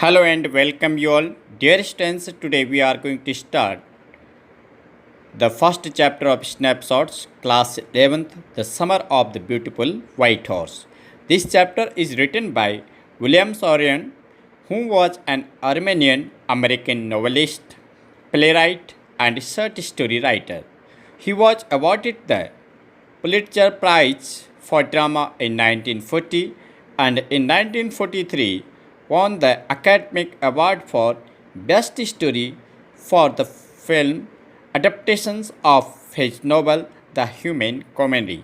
Hello and welcome you all. Dear students, today we are going to start the first chapter of Snapshots, class 11th, The Summer of the Beautiful White Horse. This chapter is written by William Saurian, who was an Armenian American novelist, playwright, and short story writer. He was awarded the Pulitzer Prize for Drama in 1940 and in 1943 won the Academic Award for Best Story for the film adaptations of his novel The Humane Comedy.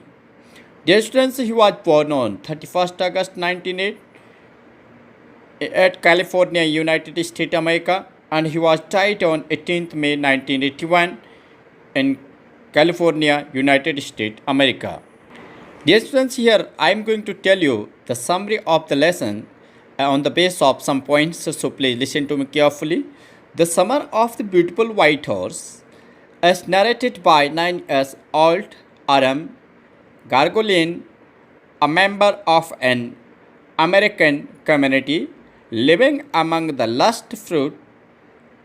Dear students, he was born on 31st August 1908 at California, United States, America, and he was died on 18th May 1981 in California, United States, America. Dear students, here I am going to tell you the summary of the lesson on the basis of some points, so please listen to me carefully. The Summer of the Beautiful White Horse is narrated by 9-year-old Aram Gargolian, a member of an American community living among the lush fruit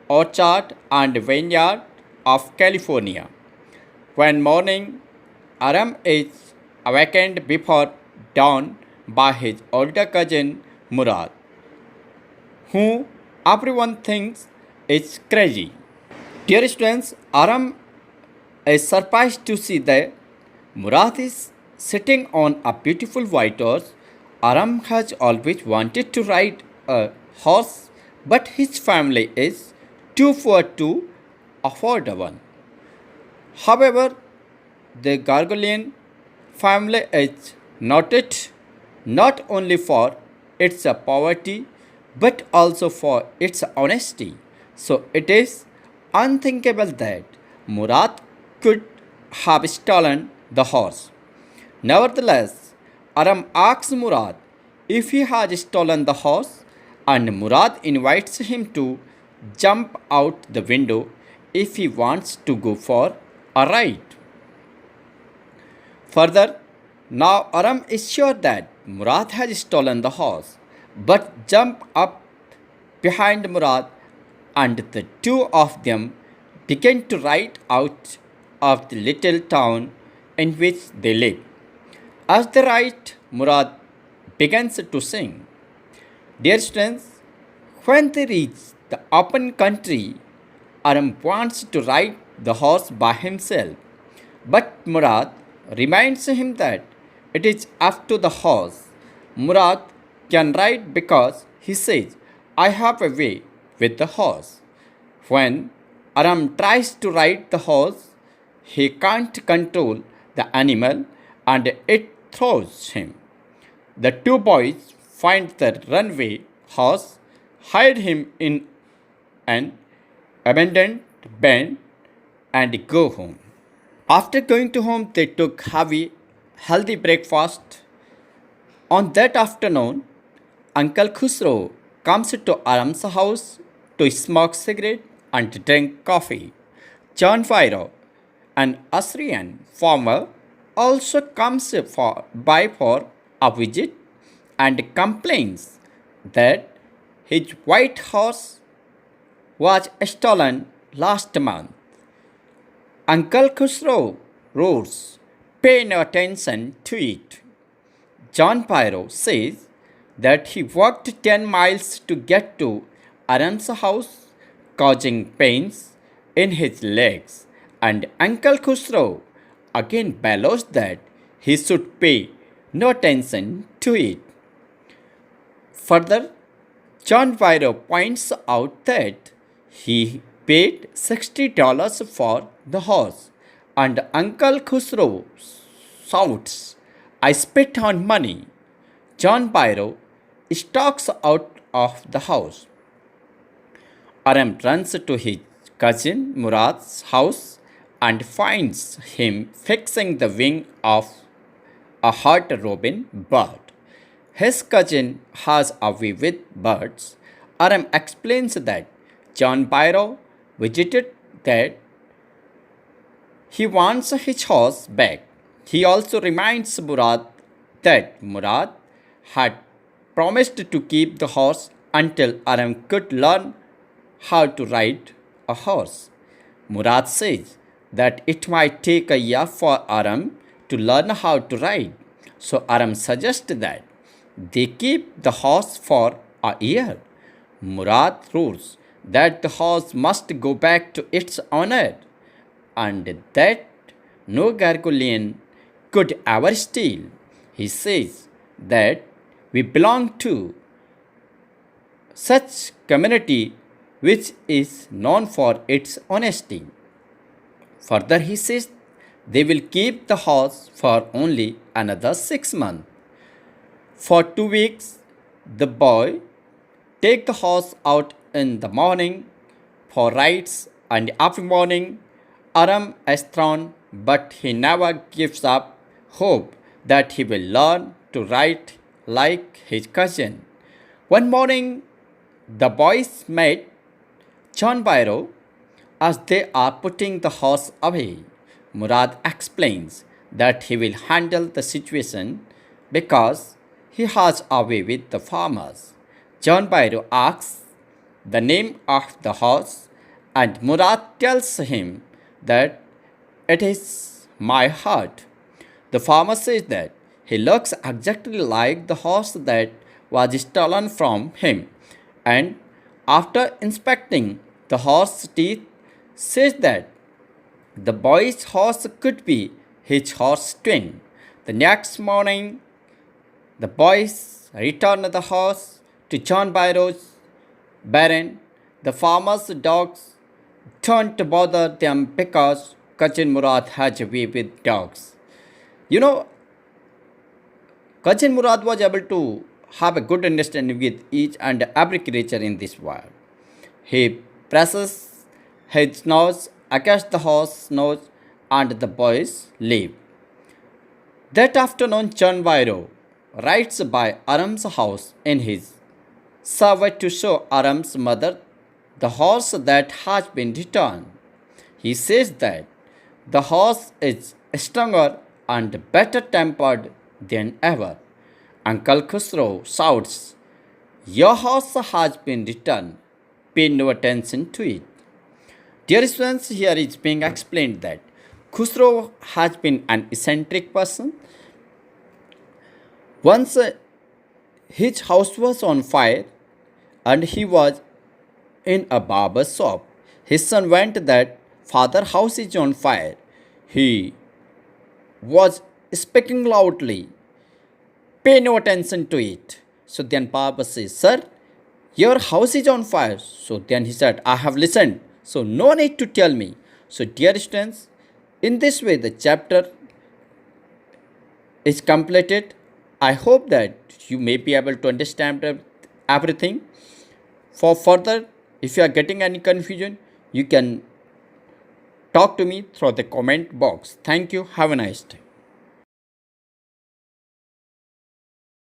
orchard and vineyard of California. One morning, Aram is awakened before dawn by his older cousin Murad, who everyone thinks is crazy. Dear students, Aram is surprised to see that Murad is sitting on a beautiful white horse. Aram has always wanted to ride a horse, but his family is too poor to afford one. However, the Gargolian family is noted not only for its poverty but also for its honesty. So it is unthinkable that Murad could have stolen the horse. Nevertheless, Aram asks Murad if he has stolen the horse, and Murad invites him to jump out the window if he wants to go for a ride. Further, now Aram is sure that Murad has stolen the horse, but jump up behind Murad and the two of them begin to ride out of the little town in which they live. As they ride, Murad begins to sing. Dear students, when they reach the open country, Aram wants to ride the horse by himself, but Murad reminds him that it is up to the horse. Murad can ride because he says, I have a way with the horse. When Aram tries to ride the horse, he can't control the animal and it throws him. The two boys find the runaway horse, hide him in an abandoned barn, and go home. After going to home, they took healthy breakfast. On that afternoon, Uncle Khusro comes to Aram's house to smoke cigarette and drink coffee. John Philo, an Assyrian farmer, also comes by for a visit and complains that his white horse was stolen last month. Uncle Khusro roars, pay no attention to it. John Pyro says that he walked 10 miles to get to Aram's house, causing pains in his legs, and Uncle Khusro again bellows that he should pay no attention to it. Further, John Pyro points out that he paid $60 for the horse, and Uncle Khusro shouts, I spit on money. John Pyro stalks out of the house. Aram runs to his cousin Murad's house and finds him fixing the wing of a hot robin bird. His cousin has a way with birds. Aram explains that John Pyro visited that he wants his horse back. He also reminds Murad that Murad had promised to keep the horse until Aram could learn how to ride a horse. Murad says that it might take a year for Aram to learn how to ride. So Aram suggests that they keep the horse for a year. Murad rules that the horse must go back to its owner and that no Gargolian could ever steal. He says that we belong to such community which is known for its honesty. Further, he says they will keep the horse for only another 6 months. For 2 weeks, the boy take the horse out in the morning for rides and every morning Aram is thrown, but he never gives up hope that he will learn to ride like his cousin. One morning, the boys met John Byro as they are putting the horse away. Murad explains that he will handle the situation because he has a way with the farmers. John Byro asks the name of the horse and Murad tells him that it is my heart. The farmer says that he looks exactly like the horse that was stolen from him and after inspecting the horse's teeth says that the boy's horse could be his horse twin. The next morning, the boys returned the horse to John Byro's barn. The farmer's dogs don't bother them because cousin Murad has a way with dogs. You know, cousin Murad was able to have a good understanding with each and every creature in this world. He presses his nose against the horse's nose and the boys leave. That afternoon, John Byro rides by Aram's house in his survey to show Aram's mother the horse that has been returned. He says that the horse is stronger and better tempered than ever. Uncle Khusro shouts, "Your horse has been returned. Pay no attention to it." Dear students, here is being explained that Khusro has been an eccentric person. Once his house was on fire and he was in a barber's shop. His son went that father house is on fire. He was speaking loudly. Pay no attention to it. So then Papa says, "Sir, your house is on fire." So then he said, "I have listened. So no need to tell me." So dear students, in this way the chapter is completed. I hope that you may be able to understand everything. For further, if you are getting any confusion, you can talk to me through the comment box. Thank you. Have a nice day.